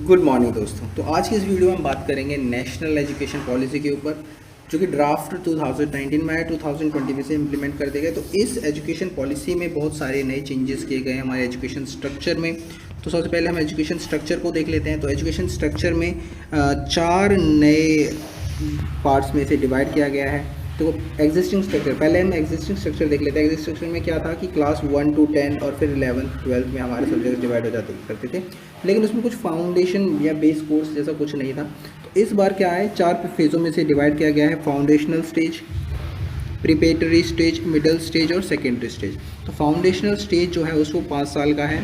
Good morning दोस्तों। तो आज की इस वीडियो में हम बात करेंगे नेशनल एजुकेशन पॉलिसी के ऊपर, जो कि ड्राफ्ट 2019 में 2020 में से इम्प्लीमेंट कर दिए गए। तो इस एजुकेशन पॉलिसी में बहुत सारे नए चेंजेस किए गए हैं हमारे एजुकेशन स्ट्रक्चर में। तो सबसे पहले हम एजुकेशन स्ट्रक्चर को देख लेते हैं। तो एजुकेशन स्ट्रक्चर में 4 नए पार्ट्स में से डिवाइड किया गया है। तो एग्जिस्टिंग स्ट्रक्चर, पहले हम एग्जिस्टिंग स्ट्रक्चर देख लेते हैं। एग्जिस्टिंग स्ट्रक्चर में क्या था कि क्लास 1 to 10 और फिर 11 12 में हमारे सब्जेक्ट डिवाइड हो जाते करते थे, लेकिन उसमें कुछ फाउंडेशन या बेस कोर्स जैसा कुछ नहीं था। तो इस बार क्या है, 4 फेज़ों में से डिवाइड किया गया है। Foundational stage, preparatory stage, middle stage और सेकेंडरी स्टेज। तो फाउंडेशनल स्टेज जो है उसको 5 साल का है।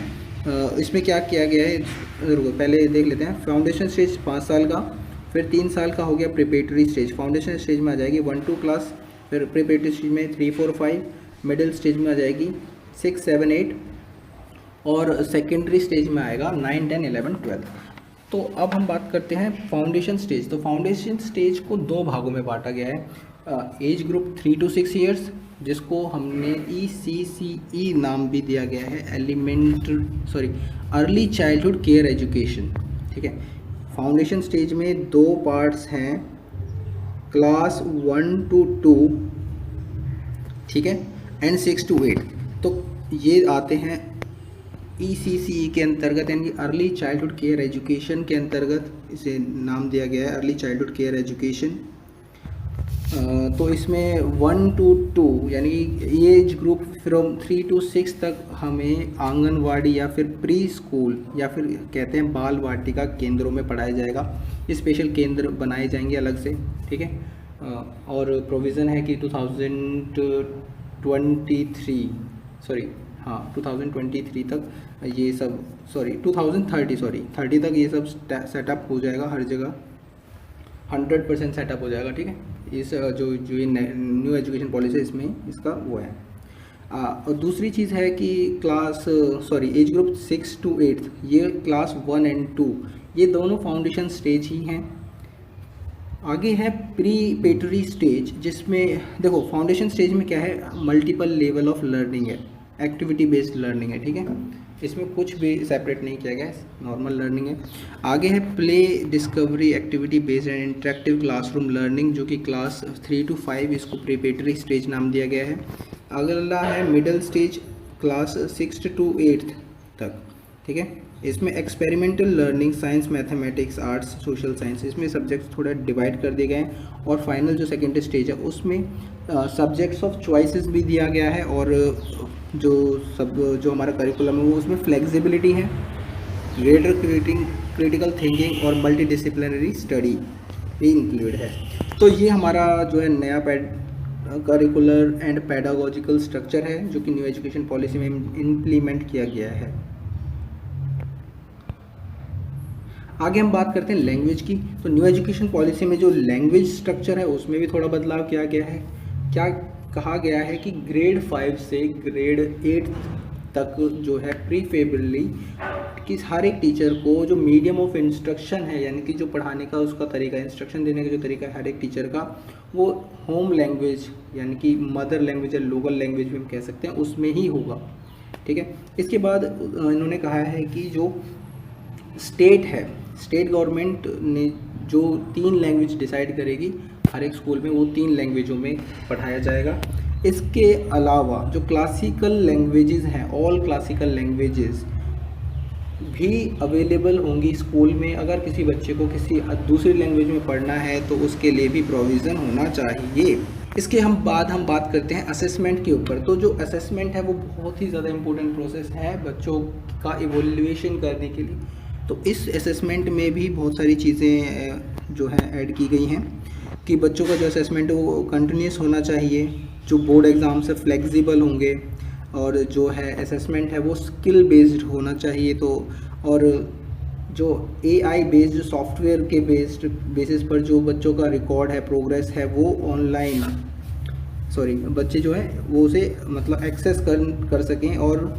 इसमें क्या किया गया है, पहले देख लेते हैं। फाउंडेशन स्टेज 5 साल का, फिर 3 साल का हो गया प्रिपरेटरी स्टेज। फाउंडेशन स्टेज में आ जाएगी 1-2 क्लास, फिर प्रिपरेटरी स्टेज में 3-4-5, मिडिल स्टेज में आ जाएगी 6-7-8 और सेकेंडरी स्टेज में आएगा 9-10-11-12। तो अब हम बात करते हैं फाउंडेशन स्टेज। तो फाउंडेशन स्टेज को 2 भागों में बांटा गया है। एज ग्रुप 3 to 6 ईयर्स, जिसको हमने ECCE नाम भी दिया गया है, अर्ली चाइल्डहुड केयर एजुकेशन। ठीक है। फाउंडेशन स्टेज में 2 पार्ट्स हैं, क्लास 1 to 2, ठीक है, एंड 6 to 8। तो ये आते हैं ECCE के अंतर्गत, यानी अर्ली चाइल्डहुड केयर एजुकेशन के अंतर्गत इसे नाम दिया गया है, अर्ली चाइल्डहुड केयर एजुकेशन। तो इसमें 1 to 2 यानी एज ग्रुप फ्रॉम 3 to 6 तक हमें आंगनवाड़ी या फिर प्री स्कूल या फिर कहते हैं बाल वाटिका केंद्रों में पढ़ाया जाएगा। ये स्पेशल केंद्र बनाए जाएंगे अलग से, ठीक है। और प्रोविज़न है कि 2023 तक ये सब 2030 तक ये सब सेटअप हो जाएगा, हर जगह 100% सेटअप हो जाएगा, ठीक है। इस जो ये न्यू एजुकेशन पॉलिसी है इसमें इसका वो है। और दूसरी चीज़ है कि एज ग्रुप 6 to 8, ये क्लास 1 and 2, ये दोनों फाउंडेशन स्टेज ही हैं। आगे है प्रीपेटरी स्टेज, जिसमें देखो फाउंडेशन स्टेज में क्या है, मल्टीपल लेवल ऑफ लर्निंग है, एक्टिविटी बेस्ड लर्निंग है, ठीक है। इसमें कुछ भी सेपरेट नहीं किया गया है, नॉर्मल लर्निंग है। आगे है play discovery activity based and interactive classroom learning, जो कि क्लास 3 to 5, इसको प्रीपेटरी स्टेज नाम दिया गया है। अगला है मिडिल स्टेज, क्लास 6 to 8 तक, ठीक है। इसमें experimental learning, science, mathematics, arts, social science, इसमें सब्जेक्ट्स थोड़ा डिवाइड कर दिए गए हैं। और फाइनल जो सेकेंड स्टेज है उसमें सब्जेक्ट्स ऑफ चॉइसेस भी दिया गया है, और जो हमारा करिकुलम है वो उसमें फ्लेक्सिबिलिटी है, ग्रेटर क्रिटिकल थिंकिंग और मल्टी डिसिप्लिनरी स्टडी भी इंक्लूड है। तो ये हमारा जो है नया करिकुलर एंड पेडागोजिकल स्ट्रक्चर है, जो कि न्यू एजुकेशन पॉलिसी में इम्प्लीमेंट किया गया है। आगे हम बात करते हैं लैंग्वेज की। तो न्यू एजुकेशन पॉलिसी में जो लैंग्वेज स्ट्रक्चर है उसमें भी थोड़ा बदलाव किया गया है। क्या कहा गया है कि ग्रेड 5 से ग्रेड 8 तक जो है प्रीफेबरली कि हर एक टीचर को जो मीडियम ऑफ इंस्ट्रक्शन है, यानी कि जो पढ़ाने का उसका तरीका, इंस्ट्रक्शन देने का जो तरीका है हर एक टीचर का, वो होम लैंग्वेज यानी कि मदर लैंग्वेज या लोकल लैंग्वेज भी हम कह सकते हैं, उसमें ही होगा, ठीक है। इसके बाद इन्होंने कहा है कि जो स्टेट गवर्नमेंट ने जो 3 लैंग्वेज डिसाइड करेगी हर एक स्कूल में, वो 3 लैंग्वेजों में पढ़ाया जाएगा। इसके अलावा जो क्लासिकल लैंग्वेजेस हैं, ऑल क्लासिकल लैंग्वेजेस भी अवेलेबल होंगी स्कूल में। अगर किसी बच्चे को किसी दूसरी लैंग्वेज में पढ़ना है तो उसके लिए भी प्रोविज़न होना चाहिए। इसके बाद हम बात करते हैं असेसमेंट के ऊपर। तो जो असेसमेंट है वो बहुत ही ज़्यादा इम्पोर्टेंट प्रोसेस है बच्चों का इवोल्यूशन करने के लिए। तो इस असेसमेंट में भी बहुत सारी चीज़ें जो हैं ऐड की गई हैं कि बच्चों का जो असेसमेंट है वो कंटिन्यूस होना चाहिए, जो बोर्ड एग्ज़ाम से फ्लेक्सिबल होंगे, और जो है असेसमेंट है वो स्किल बेस्ड होना चाहिए। तो और जो AI बेस्ड सॉफ्टवेयर के बेसिस पर जो बच्चों का रिकॉर्ड है, प्रोग्रेस है, वो ऑनलाइन बच्चे जो है वो उसे मतलब एक्सेस कर सकें, और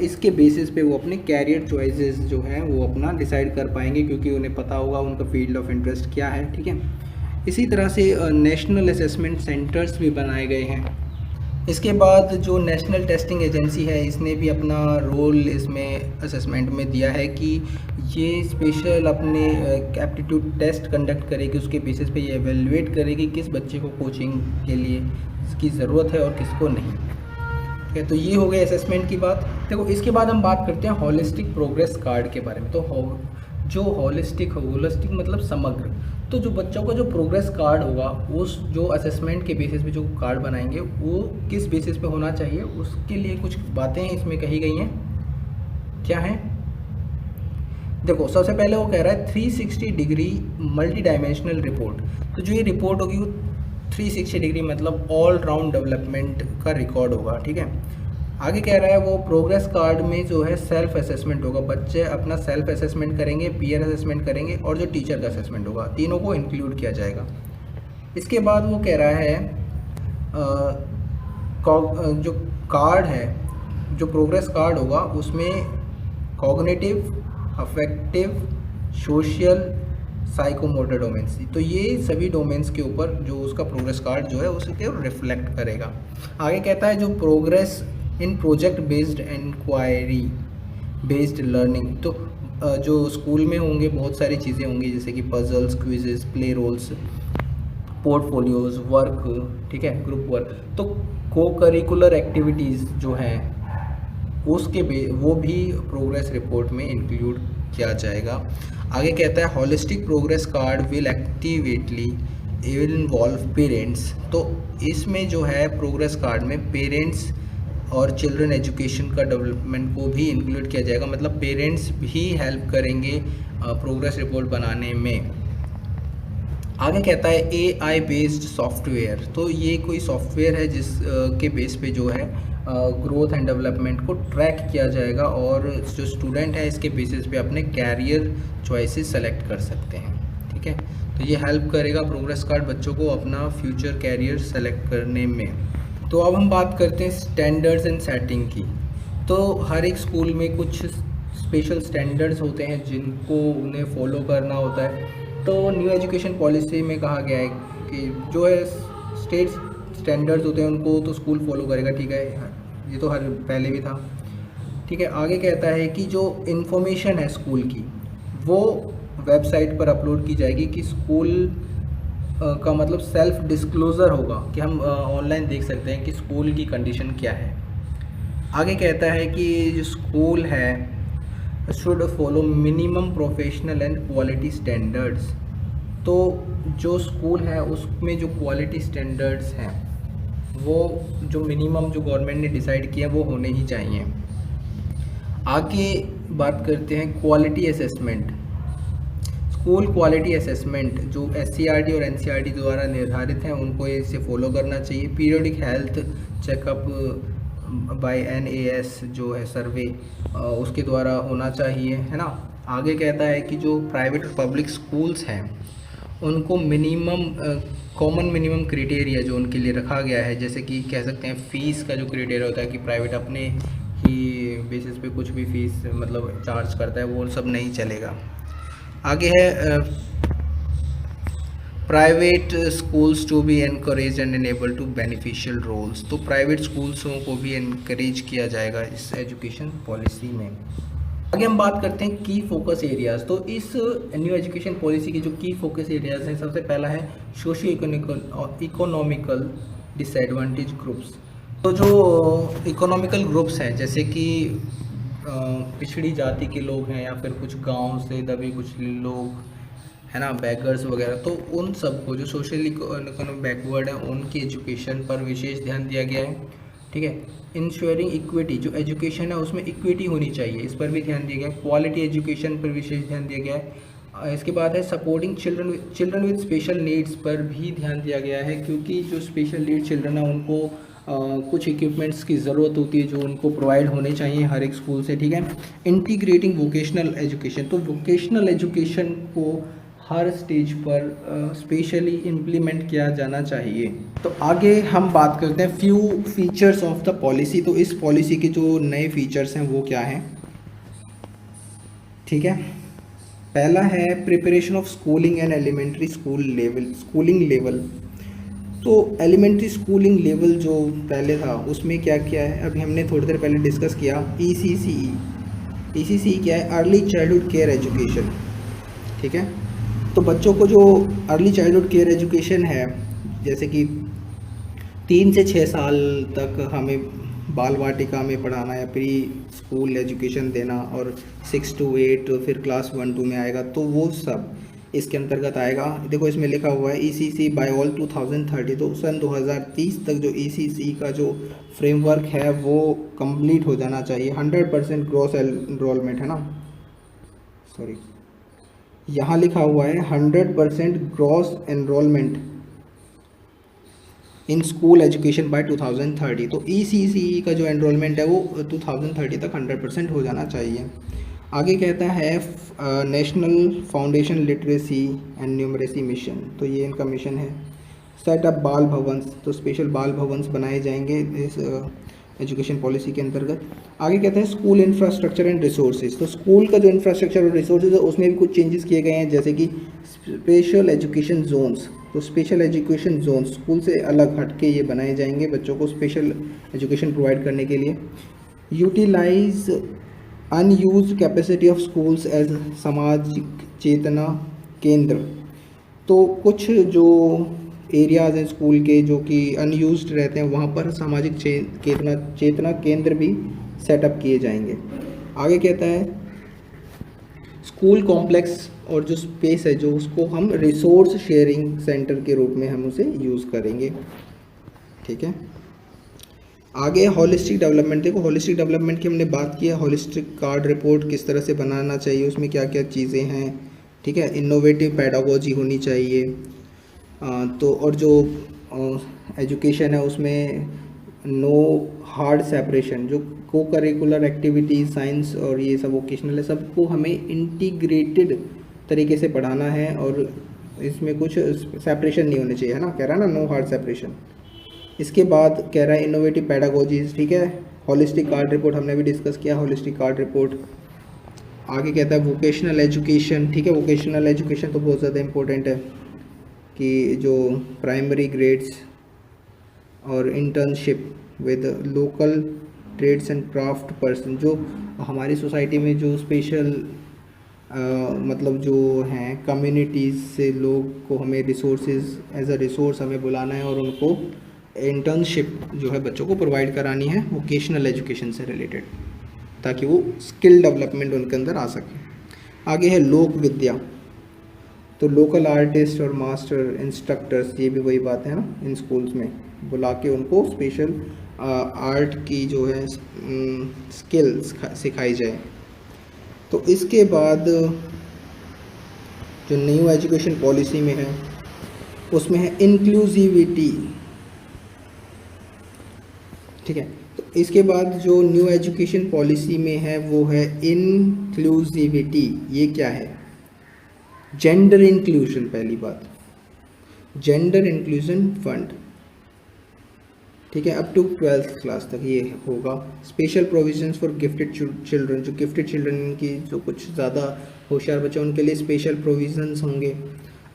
इसके बेसिस पे वो अपने कैरियर चॉइसेस जो हैं वो अपना डिसाइड कर पाएंगे, क्योंकि उन्हें पता होगा उनका फील्ड ऑफ इंटरेस्ट क्या है, ठीक है। इसी तरह से नेशनल असेसमेंट सेंटर्स भी बनाए गए हैं, इसके बाद जो नेशनल टेस्टिंग एजेंसी है, इसने भी अपना रोल इसमें असेसमेंट में दिया है कि ये स्पेशल अपने एप्टीट्यूड टेस्ट कंडक्ट करेगी, उसके बेसिस पे ये एवेलुएट करेगी किस बच्चे को कोचिंग के लिए इसकी ज़रूरत है और किसको नहीं। ठीक है, तो ये हो गई असेसमेंट की बात। देखो इसके बाद हम बात करते हैं होलिस्टिक प्रोग्रेस कार्ड के बारे में। तो जो होलिस्टिक मतलब समग्र, तो जो बच्चों का जो प्रोग्रेस कार्ड होगा, उस जो असेसमेंट के बेसिस पे जो कार्ड बनाएंगे वो किस बेसिस पे होना चाहिए, उसके लिए कुछ बातें इसमें कही गई हैं। क्या है, देखो सबसे पहले वो कह रहा है 360 डिग्री मल्टी डायमेंशनल रिपोर्ट। तो जो ये रिपोर्ट होगी वो 360 डिग्री मतलब ऑल राउंड डेवलपमेंट का रिकॉर्ड होगा। ठीक है, आगे कह रहा है वो प्रोग्रेस कार्ड में जो है सेल्फ असेसमेंट होगा, बच्चे अपना सेल्फ असेसमेंट करेंगे, पीयर असेसमेंट करेंगे और जो टीचर का असेसमेंट होगा, तीनों को इंक्लूड किया जाएगा। इसके बाद वो कह रहा है जो कार्ड है, जो प्रोग्रेस कार्ड होगा उसमें cognitive, affective, social, psychomotor domains, तो ये सभी डोमेन्स के ऊपर जो उसका प्रोग्रेस कार्ड जो है उसके रिफ्लेक्ट करेगा। आगे कहता है जो progress in project based inquiry based learning, तो जो स्कूल में होंगे बहुत सारी चीज़ें होंगी जैसे कि puzzles, quizzes, play roles, portfolios, work, ठीक है, ग्रुप वर्क, तो को करिकुलर एक्टिविटीज़ जो हैं उसके वो भी प्रोग्रेस रिपोर्ट में इंक्लूड किया जाएगा। आगे कहता है holistic progress card will actively involve parents, तो इसमें जो है प्रोग्रेस कार्ड में पेरेंट्स और चिल्ड्रन एजुकेशन का डेवलपमेंट को भी इंक्लूड किया जाएगा, मतलब पेरेंट्स भी हेल्प करेंगे प्रोग्रेस रिपोर्ट बनाने में। आगे कहता है AI बेस्ड सॉफ्टवेयर, तो ये कोई सॉफ्टवेयर है जिस के बेस पे जो है ग्रोथ एंड डेवलपमेंट को ट्रैक किया जाएगा और जो स्टूडेंट है इसके बेसिस पे अपने कैरियर चॉइसेस सेलेक्ट कर सकते हैं। ठीक है, तो ये हेल्प करेगा प्रोग्रेस कार्ड बच्चों को अपना फ्यूचर कैरियर सेलेक्ट करने में। तो अब हम बात करते हैं स्टैंडर्ड्स एंड सेटिंग की। तो हर एक स्कूल में कुछ स्पेशल स्टैंडर्ड्स होते हैं जिनको उन्हें फॉलो करना होता है। तो न्यू एजुकेशन पॉलिसी में कहा गया है कि जो है स्टेट स्टैंडर्ड्स होते हैं उनको तो स्कूल फॉलो करेगा। ठीक है, ये तो हर पहले भी था। ठीक है, आगे कहता है कि जो इन्फॉर्मेशन है स्कूल की वो वेबसाइट पर अपलोड की जाएगी कि स्कूल का मतलब सेल्फ डिस्क्लोज़र होगा कि हम ऑनलाइन देख सकते हैं कि स्कूल की कंडीशन क्या है। आगे कहता है कि जो स्कूल है should follow minimum professional and quality standards, तो जो स्कूल है उसमें जो क्वालिटी स्टैंडर्ड्स हैं वो जो मिनिमम जो गवर्नमेंट ने डिसाइड किया वो होने ही चाहिए। आगे बात करते हैं quality assessment. School quality assessment जो SCRT और NCRT द्वारा निर्धारित हैं उनको इसे फॉलो करना चाहिए। Periodic health checkup by NAS जो है सर्वे उसके द्वारा होना चाहिए, है ना। आगे कहता है कि जो प्राइवेट और पब्लिक स्कूल्स हैं उनको मिनिमम कॉमन मिनिमम क्राइटेरिया जो उनके लिए रखा गया है, जैसे कि कह सकते हैं फ़ीस का जो क्राइटेरिया होता है कि प्राइवेट अपने ही बेसिस पे कुछ भी फ़ीस मतलब चार्ज करता है, वो सब नहीं चलेगा। आगे है private schools to be encourage and enable to beneficial roles, तो प्राइवेट स्कूल्सों को भी एनकरेज किया जाएगा इस एजुकेशन पॉलिसी में। आगे हम बात करते हैं की फोकस एरियाज़। तो इस न्यू एजुकेशन पॉलिसी के जो की फोकस एरियाज़ हैं, सबसे पहला है सोशियो इकोनॉमिकल डिसएडवांटेज ग्रुप्स। तो जो इकोनॉमिकल ग्रुप्स हैं जैसे कि पिछड़ी जाति के लोग हैं या फिर कुछ गांव से दबे कुछ लोग है ना, बैगर्स वगैरह, तो उन सबको जो सोशली इकोनॉमिक बैकवर्ड है उनकी एजुकेशन पर विशेष ध्यान दिया गया है। ठीक है, इंश्योरिंग इक्विटी, जो एजुकेशन है उसमें इक्विटी होनी चाहिए, इस पर भी ध्यान दिया गया है। क्वालिटी एजुकेशन पर विशेष ध्यान दिया गया है। इसके बाद है supporting children with special needs पर भी ध्यान दिया गया है, क्योंकि जो स्पेशल नीड चिल्ड्रन है उनको कुछ इक्विपमेंट्स की ज़रूरत होती है जो उनको प्रोवाइड होने चाहिए हर एक स्कूल से। ठीक है, इंटीग्रेटिंग वोकेशनल एजुकेशन, तो वोकेशनल एजुकेशन को हर स्टेज पर स्पेशली इम्प्लीमेंट किया जाना चाहिए। तो आगे हम बात करते हैं few features of the policy. तो इस पॉलिसी के जो नए फीचर्स हैं वो क्या हैं। ठीक है, पहला है preparation of schooling and elementary schooling level. तो एलिमेंट्री स्कूलिंग लेवल जो पहले था उसमें क्या क्या है, अभी हमने थोड़ी देर पहले डिस्कस किया ECCE। ECCE क्या है? Early childhood care education. ठीक है, तो बच्चों को जो अर्ली चाइल्डहुड केयर एजुकेशन है, जैसे कि 3 से 6 साल तक हमें बाल वाटिका में पढ़ाना या प्री स्कूल एजुकेशन देना, और 6 to 8 फिर क्लास 1-2 में आएगा, तो वो सब इसके अंतर्गत आएगा। देखो इसमें लिखा हुआ है ECC बाय ऑल 2030, तो सन 2030 तक जो ECC का जो फ्रेमवर्क है वो कंप्लीट हो जाना चाहिए। 100% ग्रॉस एनरोलमेंट है ना, सॉरी यहाँ लिखा हुआ है 100% gross enrolment in school education by 2030। तो ECCE का जो एनरोलमेंट है वो 2030 तक 100% हो जाना चाहिए। आगे कहता है national foundation literacy and numeracy mission, तो ये इनका मिशन है। सेट अप बाल भवंस, तो स्पेशल बाल भवंस बनाए जाएंगे इस एजुकेशन पॉलिसी के अंतर्गत। आगे कहते हैं स्कूल इंफ्रास्ट्रक्चर एंड रिसोर्सेज, तो स्कूल का जो इंफ्रास्ट्रक्चर और रिसोर्सेज है उसमें भी कुछ चेंजेस किए गए हैं, जैसे कि स्पेशल एजुकेशन जोन्स। तो स्पेशल एजुकेशन जोन स्कूल से अलग हटके ये बनाए जाएंगे बच्चों को स्पेशल एजुकेशन प्रोवाइड करने के लिए। Utilize unused capacity of schools as सामाजिक चेतना केंद्र, तो कुछ जो एरियाज़ हैं स्कूल के जो कि अनयूज्ड रहते हैं वहाँ पर सामाजिक चेतना केंद्र भी सेटअप किए जाएंगे। आगे कहता है स्कूल कॉम्प्लेक्स और जो स्पेस है जो उसको हम रिसोर्स शेयरिंग सेंटर के रूप में हम उसे यूज़ करेंगे। ठीक है, आगे हॉलिस्टिक डेवलपमेंट। देखो हॉलिस्टिक डेवलपमेंट की हमने बात की है, हॉलिस्टिक कार्ड रिपोर्ट किस तरह से बनाना चाहिए, उसमें क्या क्या चीज़ें हैं। ठीक है, इनोवेटिव पैडागोजी होनी चाहिए। तो और जो एजुकेशन है उसमें नो हार्ड सेपरेशन, जो को करिकुलर एक्टिविटीज़ साइंस और ये सब वोकेशनल है सबको हमें इंटीग्रेटेड तरीके से पढ़ाना है, और इसमें कुछ सेपरेशन नहीं होने चाहिए, है ना, कह रहा है ना नो हार्ड सेपरेशन। इसके बाद कह रहा है इनोवेटिव पैडागोजीज। ठीक है, हॉलिस्टिक कार्ड रिपोर्ट हमने भी डिस्कस किया, हॉलिस्टिक कार्ड रिपोर्ट। आगे कहता है वोकेशनल एजुकेशन। ठीक है, वोकेशनल एजुकेशन तो बहुत ज़्यादा इम्पोर्टेंट है कि जो प्राइमरी ग्रेड्स और internship with local trades and craft person, जो हमारी सोसाइटी में जो स्पेशल मतलब जो हैं कम्युनिटीज़ से लोग को हमें रिसोर्सेज एज अ रिसोर्स हमें बुलाना है और उनको इंटर्नशिप जो है बच्चों को प्रोवाइड करानी है वोकेशनल एजुकेशन से रिलेटेड, ताकि वो स्किल डेवलपमेंट उनके अंदर आ सके। आगे है लोक विद्या, तो लोकल आर्टिस्ट और मास्टर इंस्ट्रक्टर्स, ये भी वही बात है ना, इन स्कूल्स में बुला के उनको स्पेशल आर्ट की जो है स्किल्स सिखाई जाए। तो इसके बाद जो न्यू एजुकेशन पॉलिसी में है उसमें है इंक्लूसिविटी। ठीक है, तो इसके बाद जो न्यू एजुकेशन पॉलिसी में है वो है इंक्लूसिविटी। ये क्या है? Gender inclusion. पहली बात जेंडर इंक्लूजन फंड। ठीक है, अप टू 12th क्लास तक ये होगा। Special provisions for gifted children, जो गिफ्टेड चिल्ड्रन की जो कुछ ज़्यादा होशियार बच्चे उनके लिए स्पेशल प्रोविजंस होंगे।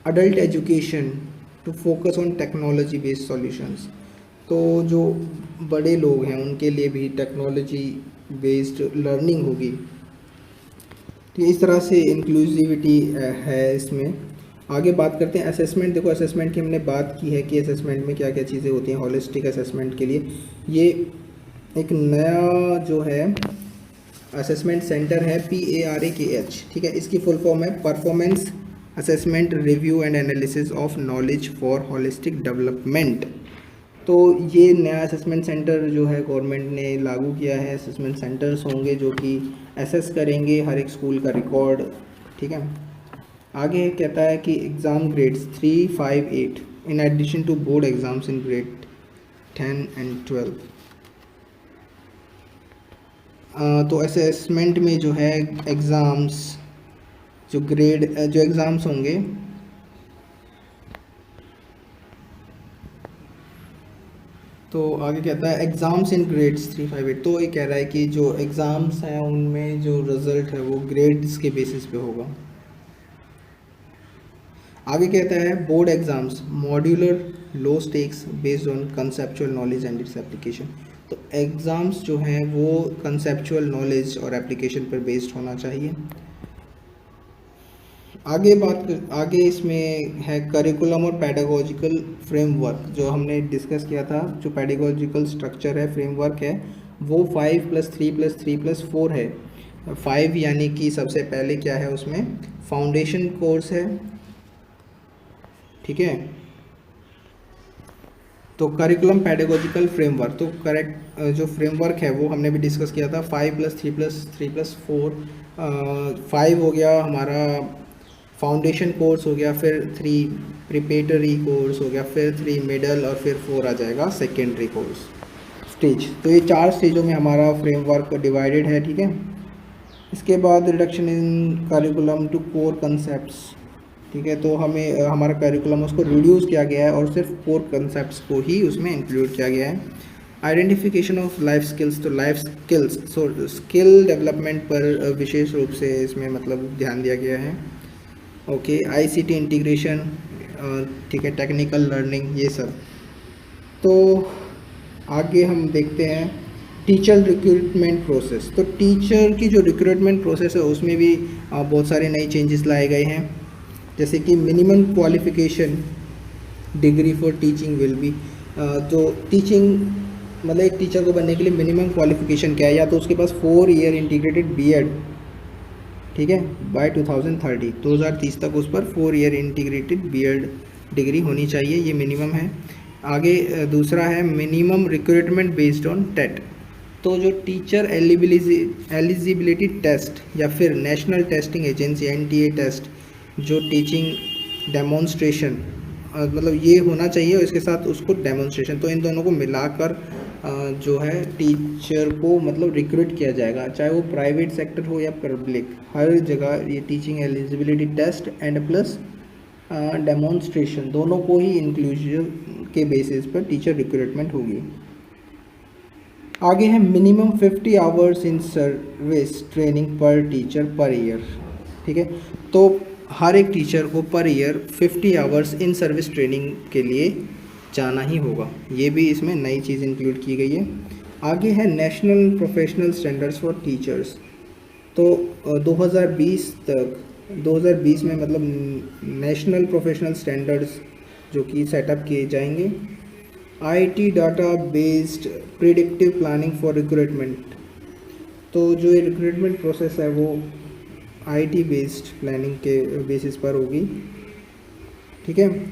Adult education to focus on technology based solutions, तो जो बड़े लोग हैं उनके लिए भी टेक्नोलॉजी बेस्ड लर्निंग होगी। तो इस तरह से इंक्लूसिविटी है इसमें। आगे बात करते हैं असेसमेंट। देखो असेसमेंट की हमने बात की है कि असेसमेंट में क्या क्या चीज़ें होती हैं हॉलिस्टिक असेसमेंट के लिए। ये एक नया जो है असेसमेंट सेंटर है PARAKH। ठीक है, इसकी फुल फॉर्म है performance assessment review and analysis of knowledge for holistic development. तो ये नया असेसमेंट सेंटर जो है गवर्नमेंट ने लागू किया है। असेसमेंट सेंटर्स होंगे जो कि असेस करेंगे हर एक स्कूल का रिकॉर्ड। ठीक है, आगे कहता है कि exam grades 3, 5, 8 in addition to board exams in grade 10 and 12। तो असेसमेंट में जो है एग्ज़ाम्स जो एग्ज़ाम्स होंगे तो आगे कहता है एग्ज़ाम्स इन ग्रेड्स 3, 5, 8। तो ये कह रहा है कि जो एग्ज़ाम्स हैं उनमें जो रिज़ल्ट है वो ग्रेड्स के बेसिस पे होगा। आगे कहता है board exams modular low stakes based on conceptual knowledge and its application. तो एग्ज़ाम्स जो हैं वो कंसेप्चुअल नॉलेज और एप्लीकेशन पर बेस्ड होना चाहिए। आगे इसमें है करिकुलम और पैडागोजिकल फ्रेमवर्क, जो हमने डिस्कस किया था। जो पैडागोजिकल स्ट्रक्चर है, फ्रेमवर्क है, वो 5+3+3+4 है। 5 यानी कि सबसे पहले क्या है, उसमें फाउंडेशन कोर्स है, ठीक है। तो करिकुलम पैडागोजिकल फ्रेमवर्क, तो करेक्ट जो फ्रेमवर्क है वो हमने भी डिस्कस किया था। 5+3+3+4, 5 हो गया हमारा फाउंडेशन कोर्स हो गया, फिर 3 प्रिपरेटरी कोर्स हो गया, फिर 3 मिडल, और फिर 4 आ जाएगा सेकेंडरी कोर्स स्टेज। तो ये 4 स्टेजों में हमारा फ्रेमवर्क डिवाइडेड है, ठीक है। इसके बाद reduction in curriculum to core concepts, ठीक है। तो हमें हमारा करिकुलम उसको रिड्यूस किया गया है और सिर्फ कोर कंसेप्ट्स को ही उसमें इंक्लूड किया गया है। आइडेंटिफिकेशन ऑफ लाइफ स्किल्स, तो life skills, so skill development पर विशेष रूप से इसमें मतलब ध्यान दिया गया है। ओके, आईसीटी इंटीग्रेशन, ठीक है, टेक्निकल लर्निंग, ये सब। तो आगे हम देखते हैं टीचर रिक्रूटमेंट प्रोसेस। तो टीचर की जो रिक्रूटमेंट प्रोसेस है उसमें भी बहुत सारे नए चेंजेस लाए गए हैं, जैसे कि minimum qualification degree for teaching will be, जो टीचिंग मतलब एक टीचर को बनने के लिए मिनिमम क्वालिफिकेशन क्या है, या तो उसके पास 4 ईयर इंटीग्रेटेड बीएड, ठीक है, बाय 2030 तक उस पर 4 ईयर इंटीग्रेटेड बीएड डिग्री होनी चाहिए, ये मिनिमम है। आगे दूसरा है minimum recruitment based on TET. तो जो टीचर एलिजिबिलिटी टेस्ट या फिर national testing agency NTA test, जो टीचिंग डेमोन्स्ट्रेशन मतलब ये होना चाहिए, और इसके साथ उसको डेमोन्स्ट्रेशन, तो इन दोनों को मिलाकर जो है टीचर को मतलब रिक्रूट किया जाएगा, चाहे वो प्राइवेट सेक्टर हो या पब्लिक, हर जगह ये teaching eligibility test and plus demonstration दोनों को ही इंक्लूजन के बेसिस पर टीचर रिक्रूटमेंट होगी। आगे है minimum 50 hours in service training पर टीचर पर ईयर, ठीक है। तो हर एक टीचर को per year 50 hours in service training के लिए जाना ही होगा, ये भी इसमें नई चीज़ इंक्लूड की गई है। आगे है national professional standards for teachers. तो 2020 में मतलब नेशनल प्रोफेशनल स्टैंडर्ड्स जो कि सेटअप किए जाएंगे। IT data based predictive planning for recruitment, तो जो ये रिक्रूटमेंट प्रोसेस है वो आईटी बेस्ड प्लानिंग के बेसिस पर होगी, ठीक है।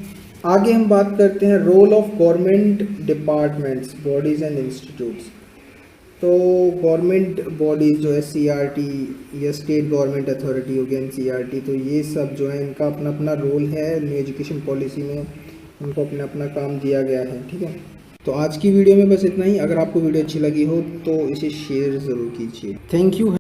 आगे हम बात करते हैं role of government departments bodies and institutes. तो गवर्नमेंट बॉडीज़ जो है सीआरटी या स्टेट गवर्नमेंट अथॉरिटी हो गया एनसीईआरटी, तो ये सब जो है इनका अपना अपना रोल है न्यू एजुकेशन पॉलिसी में, उनको अपना अपना काम दिया गया है, ठीक है। तो आज की वीडियो में बस इतना ही। अगर आपको वीडियो अच्छी लगी हो तो इसे शेयर ज़रूर कीजिए। Thank you.